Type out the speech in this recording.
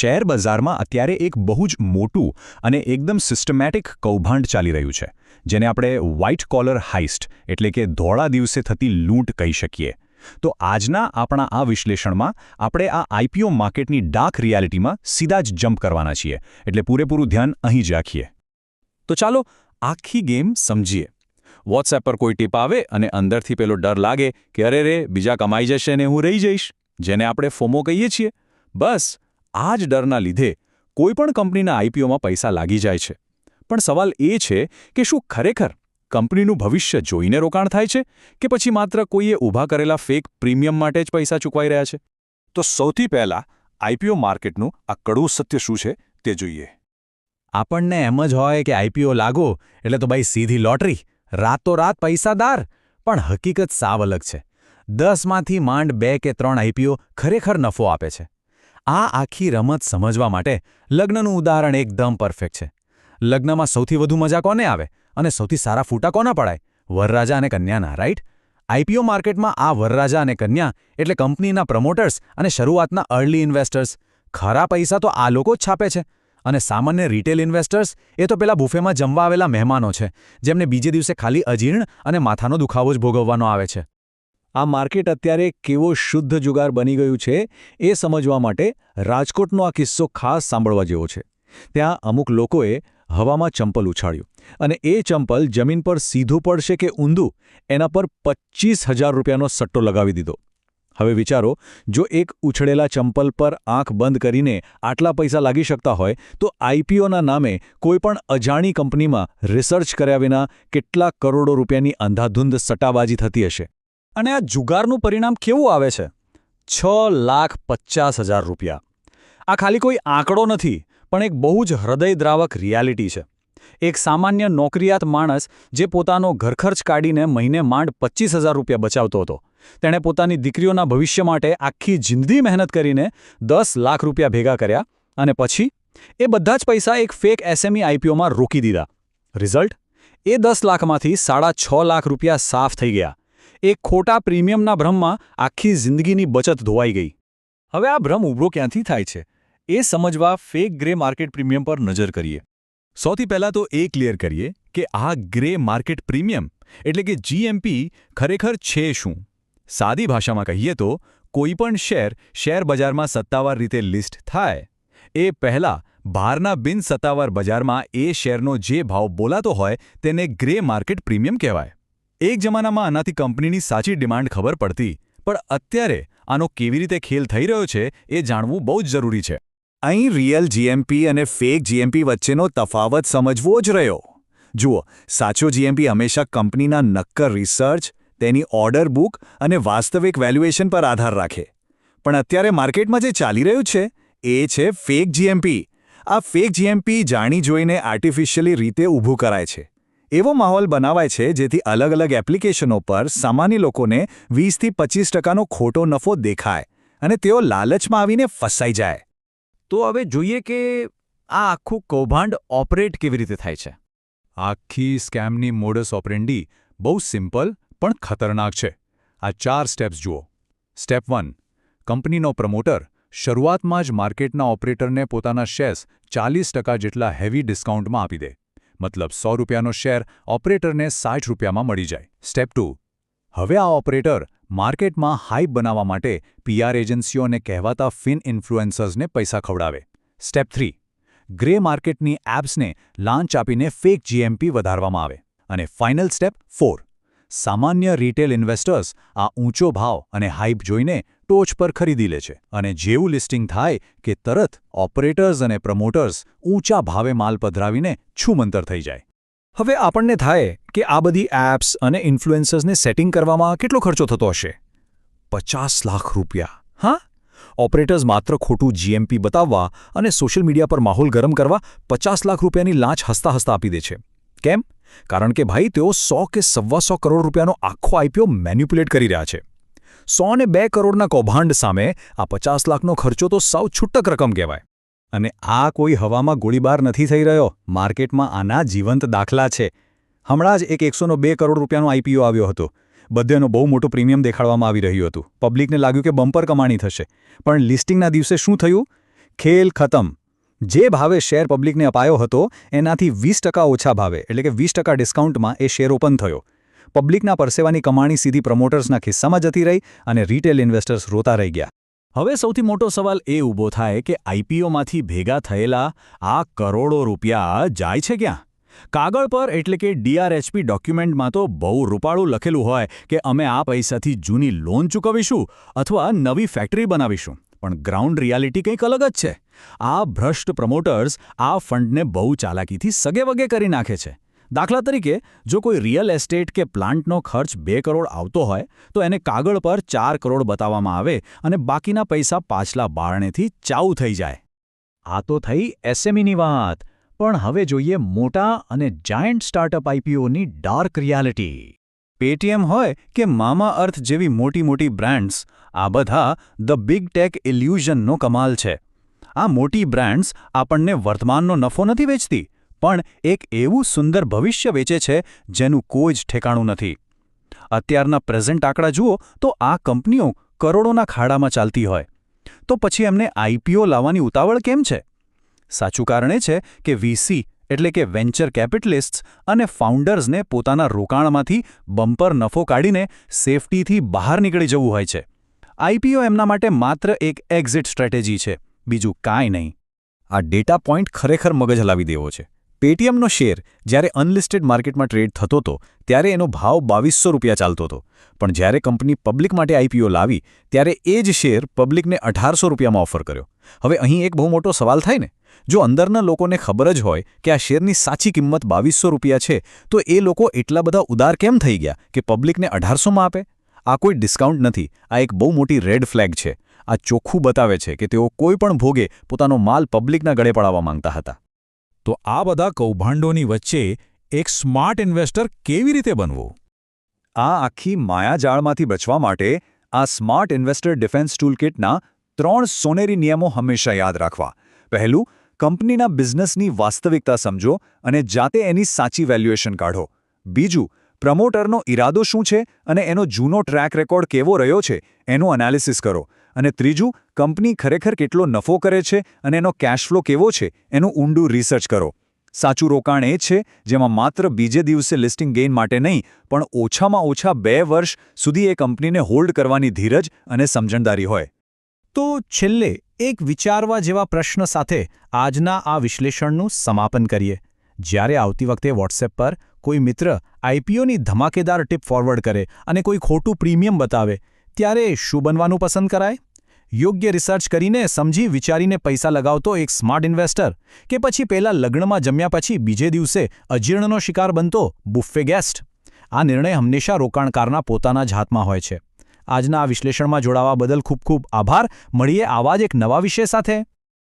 Share બજારમાં અત્યારે એક બહુ જ મોટું અને એકદમ સિસ્ટમેટિક કૌભાંડ ચાલી રહ્યું છે, જેને આપણે વ્હાઇટ કોલર હાઇસ્ટ એટલે કે ધોળા દિવસે થતી લૂંટ કહી શકીએ. તો આજના આપણા આ વિશ્લેષણમાં આપણે આ આઈપીઓ માર્કેટની ડાર્ક રિયાલિટીમાં સીધા જ જમ્પ કરવાના છીએ, એટલે પૂરેપૂરું ધ્યાન અહીં જ રાખીએ. તો ચાલો આખી ગેમ સમજીએ. વોટ્સએપ પર કોઈ ટીપ આવે અને અંદરથી પેલો ડર લાગે કે અરે રે બીજા કમાઈ જશે ને હું રહી જઈશ, જેને આપણે ફોમો કહીએ છીએ. બસ આ જ ડરના લીધે કોઈપણ કંપનીના આઈપીઓમાં પૈસા લાગી જાય છે. પણ સવાલ એ છે કે શું ખરેખર કંપનીનું ભવિષ્ય જોઈને રોકાણ થાય છે કે પછી માત્ર કોઈએ ઊભા કરેલા ફેક પ્રીમિયમ માટે જ પૈસા ચૂકવાઈ રહ્યા છે? તો સૌથી પહેલાં આઈપીઓ માર્કેટનું આ કડવું સત્ય શું છે તે જોઈએ. આપણને એમ જ હોય કે આઈપીઓ લાગો એટલે તો ભાઈ સીધી લોટરી, રાતોરાત પૈસાદાર. પણ હકીકત સાવ અલગ છે. 10માંથી માંડ 2 કે 3 આઈપીઓ ખરેખર નફો આપે છે. આ આખી રમત સમજવા માટે લગ્નનું ઉદાહરણ એકદમ પરફેક્ટ છે. લગ્નમાં સૌથી વધુ મજા કોને આવે અને સૌથી સારા ફૂટા કોના પડાય? વરરાજા અને કન્યાના, રાઈટ? આઈપીઓ માર્કેટમાં આ વરરાજા અને કન્યા એટલે કંપનીના પ્રમોટર્સ અને શરૂઆતના અર્લી ઇન્વેસ્ટર્સ. ખરા પૈસા તો આ લોકો જ છાપે છે. અને સામાન્ય રિટેલ ઇન્વેસ્ટર્સ એ તો પેલા બુફેમાં જમવા આવેલા મહેમાનો છે, જેમને બીજે દિવસે ખાલી અજીર્ણ અને માથાનો દુખાવો જ ભોગવવાનો આવે છે. આ માર્કેટ અત્યારે કેવો શુદ્ધ જુગાર બની ગયું છે એ સમજવા માટે રાજકોટનો આ કિસ્સો ખાસ સાંભળવા જેવો છે. ત્યાં અમુક લોકોએ હવામાં ચંપલ ઉછાળ્યું અને એ ચંપલ જમીન પર સીધું પડશે કે ઊંધું એના પર 25,000 રૂપિયાનો સટ્ટો લગાવી દીધો. હવે વિચારો, જો એક ઉછળેલા ચંપલ પર આંખ બંધ કરીને આટલા પૈસા લાગી શકતા હોય તો આઈપીઓના નામે કોઈપણ અજાણી કંપનીમાં રિસર્ચ કર્યા વિના કેટલા કરોડો રૂપિયાની અંધાધૂંધ સટ્ટાબાજી થતી હશે. અને આ જુગારનું પરિણામ કેવું આવે છે? 6,50,000 રૂપિયા. આ ખાલી કોઈ આંકડો નથી, પણ એક બહુ જ હૃદયદ્રાવક રિયાલિટી છે. એક સામાન્ય નોકરિયાત માણસ જે પોતાનો ઘરખર્ચ કાઢીને મહિને માંડ 25,000 રૂપિયા બચાવતો હતો, તેણે પોતાની દીકરીઓના ભવિષ્ય માટે આખી જિંદગી મહેનત કરીને 10 લાખ રૂપિયા ભેગા કર્યા અને પછી એ બધા જ પૈસા એક ફેક એસએમઈ આઈપીઓમાં રોકી દીધા. રિઝલ્ટ? એ 10 લાખમાંથી 6.5 લાખ રૂપિયા સાફ થઈ ગયા. એક ખોટા પ્રીમિયમના ભ્રમમાં આખી જિંદગીની બચત ધોવાઈ ગઈ. હવે આ ભ્રમ ઉભરો ક્યાંથી થાય છે એ સમજવા ફેક ગ્રે માર્કેટ પ્રીમિયમ પર નજર કરીએ. સૌથી પહેલાં તો એ ક્લિયર કરીએ કે આ ગ્રે માર્કેટ પ્રીમિયમ એટલે કે જીએમપી ખરેખર છે શું? સાદી ભાષામાં કહીએ તો કોઈપણ શેર બજારમાં સત્તાવાર રીતે લિસ્ટ થાય એ પહેલાં બહારના બિનસત્તાવાર બજારમાં એ શેરનો જે ભાવ બોલાતો હોય તેને ગ્રે માર્કેટ પ્રીમિયમ કહેવાય. એક જમાનામાં આનાથી કંપનીની સાચી ડિમાન્ડ ખબર પડતી, પણ અત્યારે આનો કેવી રીતે ખેલ થઈ રહ્યો છે એ જાણવું બહુ જ જરૂરી છે. અહીં રિયલ જીએમપી અને ફેક જીએમપી વચ્ચેનો તફાવત સમજવો જ રહ્યો. જુઓ, સાચો જીએમપી હંમેશા કંપનીના નક્કર રિસર્ચ, તેની ઓર્ડર બુક અને વાસ્તવિક વેલ્યુએશન પર આધાર રાખે. પણ અત્યારે માર્કેટમાં જે ચાલી રહ્યું છે એ છે ફેક જીએમપી. આ ફેક જીએમપી જાણી જોઈને આર્ટિફિશિયલી રીતે ઊભું કરાય છે. એવો માહોલ બનાવાય છે જેથી અલગ અલગ એપ્લિકેશનો પર સામાન્ય લોકોને 20થી 25% ખોટો નફો દેખાય અને તેઓ લાલચમાં આવીને ફસાઈ જાય. તો હવે જોઈએ કે આ આખું કૌભાંડ ઓપરેટ કેવી રીતે થાય છે. આખી સ્કેમની મોડસ ઓપરેન્ડી બહુ સિમ્પલ પણ ખતરનાક છે. આ 4 સ્ટેપ્સ જુઓ. સ્ટેપ 1. કંપનીનો પ્રમોટર શરૂઆતમાં જ માર્કેટના ઓપરેટરને પોતાના શેર્સ 40% જેટલા હેવી ડિસ્કાઉન્ટમાં આપી દે. મતલબ 100 રૂપિયાનો શેર ઓપરેટરને 60 રૂપિયામાં મળી જાય. સ્ટેપ 2. હવે આ ઓપરેટર માર્કેટમાં હાઇપ બનાવવા માટે પીઆર એજન્સીઓ અને કહેવાતા ફિન ઇન્ફ્લુએન્સર્સને પૈસા ખવડાવે. સ્ટેપ 3. ગ્રે માર્કેટની એપ્સને લાંચ આપીને ફેક જીએમપી વધારવામાં આવે. અને ફાઇનલ સ્ટેપ 4. સામાન્ય રિટેલ ઇન્વેસ્ટર્સ આ ઊંચો ભાવ અને હાઇપ જોઈને ટોચ પર ખરીદી લે છે. અને જેવું લિસ્ટિંગ થાય કે તરત ઓપરેટર્સ અને પ્રમોટર્સ ઊંચા ભાવે માલ પધરાવીને છૂમંતર થઈ જાય. હવે આપણને થાય કે આ બધી એપ્સ અને ઇન્ફ્લુએન્સર્સને સેટિંગ કરવામાં કેટલો ખર્ચો થતો હશે? 50 લાખ રૂપિયા. હા? ઓપરેટર્સ માત્ર ખોટું જીએમપી બતાવવા અને સોશિયલ મીડિયા પર માહોલ ગરમ કરવા 50 લાખ રૂપિયાની લાંચ હસતા હસતા આપી દે છે. કેમ? કારણ કે ભાઈ તેઓ 100 કે 125 કરોડ રૂપિયાનો આખો આઈપીઓ મેન્યુપ્યુલેટ કરી રહ્યા છે. 100 ને 2 કરોડના કૌભાંડ સામે આ 50 લાખનો ખર્ચો તો સાવ છૂટક રકમ કહેવાય. અને આ કોઈ હવામાં ગોળીબાર નથી થઈ રહ્યો. માર્કેટમાં આના જીવંત દાખલા છે. હમણાં જ એક 102 કરોડ રૂપિયાનો આઈપીઓ આવ્યો હતો. બધેનો બહુ મોટો પ્રીમિયમ દેખાડવામાં આવી રહ્યું હતું. પબ્લિકને લાગ્યું કે બમ્પર કમાણી થશે. પણ લિસ્ટિંગના દિવસે શું થયું ખેલ ખતમ. જે ભાવે શેર પબ્લિકને અપાયો હતો એનાથી 20% ઓછા ભાવે એટલે કે 20% ડિસ્કાઉન્ટમાં એ શેર ઓપન થયો. પબ્લિકના પરસેવાની કમાણી સીધી પ્રમોટર્સના ખિસ્સામાં જતી રહી અને રિટેલ ઇન્વેસ્ટર્સ રોતા રહી ગયા. હવે સૌથી મોટો સવાલ એ ઊભો થાય કે આઈપીઓમાંથી ભેગા થયેલા આ કરોડો રૂપિયા જાય છે ક્યાં? કાગળ પર એટલે કે ડીઆરએચપી ડોક્યુમેન્ટમાં તો બહુ રૂપાળું લખેલું હોય કે અમે આ પૈસાથી જૂની લોન ચૂકવીશું અથવા નવી ફેક્ટરી બનાવીશું, પણ ગ્રાઉન્ડ રિયાલિટી કંઈક અલગ જ છે. આ ભ્રષ્ટ પ્રમોટર્સ આ ફંડને બહુ ચાલાકીથી સગેવગે કરી નાખે છે. દાખલા તરીકે, જો કોઈ રિયલ એસ્ટેટ કે પ્લાન્ટનો ખર્ચ 2 કરોડ આવતો હોય તો એને કાગળ પર 4 કરોડ બતાવવામાં આવે અને બાકીના પૈસા પાછલા બારણેથી ચાઉ થઈ જાય. આ તો થઈ એસએમઈની વાત, પણ હવે જોઈએ મોટા અને જાયન્ટ સ્ટાર્ટઅપ આઈપીઓની ડાર્ક રિયાલિટી. પેટીએમ હોય કે મામાઅર્થ જેવી મોટી બ્રાન્ડ્સ, આ બધા ધ બિગ ટેક ઇલ્યુઝનનો કમાલ છે. આ મોટી બ્રાન્ડ્સ આપણને વર્તમાનનો નફો નથી વેચતી, પણ એક એવું સુંદર ભવિષ્ય વેચે છે જેનું કોઈ જ ઠેકાણું નથી. અત્યારના પ્રેઝન્ટ આંકડા જુઓ તો આ કંપનીઓ કરોડોના ખાડામાં ચાલતી હોય, તો પછી એમને આઈપીઓ લાવવાની ઉતાવળ કેમ છે? સાચું કારણ એ છે કે વીસી એટલે કે વેન્ચર કેપિટલિસ્ટ્સ અને ફાઉન્ડર્સને પોતાના રોકાણમાંથી બમ્પર નફો કાઢીને સેફટીથી બહાર નીકળી જવું હોય છે. આઈપીઓ એમના માટે માત્ર એક એક્ઝિટ સ્ટ્રેટેજી છે, બીજું કાંઈ નહીં. આ ડેટા પોઈન્ટ ખરેખર મગજ હલાવી દેવો છે. પેટીએમનો શેર જ્યારે અનલિસ્ટેડ માર્કેટમાં ટ્રેડ થતો હતો ત્યારે એનો ભાવ 2200 રૂપિયા ચાલતો હતો, પણ જ્યારે કંપની પબ્લિક માટે આઈપીઓ લાવી ત્યારે એ જ શેર પબ્લિકને 1800 રૂપિયામાં ઓફર કર્યો. હવે અહીં એક બહુ મોટો સવાલ થાય ને, જો અંદરના લોકોને ખબર જ હોય કે આ શેરની સાચી કિંમત 2200 રૂપિયા છે, તો એ લોકો એટલા બધા ઉદાર કેમ થઈ ગયા કે પબ્લિકને 1800માં આપે? આ કોઈ ડિસ્કાઉન્ટ નથી, આ એક બહુ મોટી રેડ ફ્લેગ છે. આ ચોખ્ખું બતાવે છે કે તેઓ કોઈ પણ ભોગે પોતાનો માલ પબ્લિકના ગળે પડાવવા માંગતા હતા. તો આ બધા કૌભાંડોની વચ્ચે એક સ્માર્ટ ઇન્વેસ્ટર કેવી રીતે બનવું? આ આખી માયાજાળમાંથી બચવા માટે આ સ્માર્ટ ઇન્વેસ્ટર ડિફેન્સ ટૂલકિટના 3 સોનેરી નિયમો હંમેશા યાદ રાખવા. પહેલું, કંપનીના બિઝનેસની વાસ્તવિકતા સમજો અને જાતે એની સાચી વેલ્યુએશન કાઢો. બીજું, પ્રમોટરનો ઈરાદો શું છે અને એનો જૂનો ટ્રેક રેકોર્ડ કેવો રહ્યો છે એનું એનાલિસિસ કરો. અને ત્રીજું, કંપની ખરેખર કેટલો નફો કરે છે અને એનો કેશ ફ્લો કેવો છે એનું ઊંડું રિસર્ચ કરો. સાચું રોકાણ એ છે જેમાં માત્ર બીજે દિવસે લિસ્ટિંગ ગેઇન માટે નહીં, પણ ઓછામાં ઓછા 2 વર્ષ સુધી એ કંપનીને હોલ્ડ કરવાની ધીરજ અને સમજણદારી હોય. તો છેલ્લે એક વિચારવા જેવા પ્રશ્ન સાથે આજના આ વિશ્લેષણનું સમાપન કરીએ. જ્યારે આવતી વખતે વોટ્સએપ પર કોઈ મિત્ર આઈપીઓની ધમાકેદાર ટિપ ફોરવર્ડ કરે અને કોઈ ખોટું પ્રીમિયમ બતાવે, ત્યારે શું બનવાનું પસંદ કરાય? યોગ્ય રિસર્ચ કરીને સમજી વિચારીને પૈસા લગાવતો એક સ્માર્ટ ઇન્વેસ્ટર, કે પછી પહેલા લગ્નમાં જમ્યા પછી બીજે દિવસે અજીર્ણનો શિકાર બનતો બુફે ગેસ્ટ? આ નિર્ણય હંમેશા રોકાણકારના પોતાના જ હાથમાં હોય છે. આજના આ વિશ્લેષણમાં જોડાવા બદલ ખૂબ ખૂબ આભાર. મળીએ આવા જ એક નવા વિષય સાથે.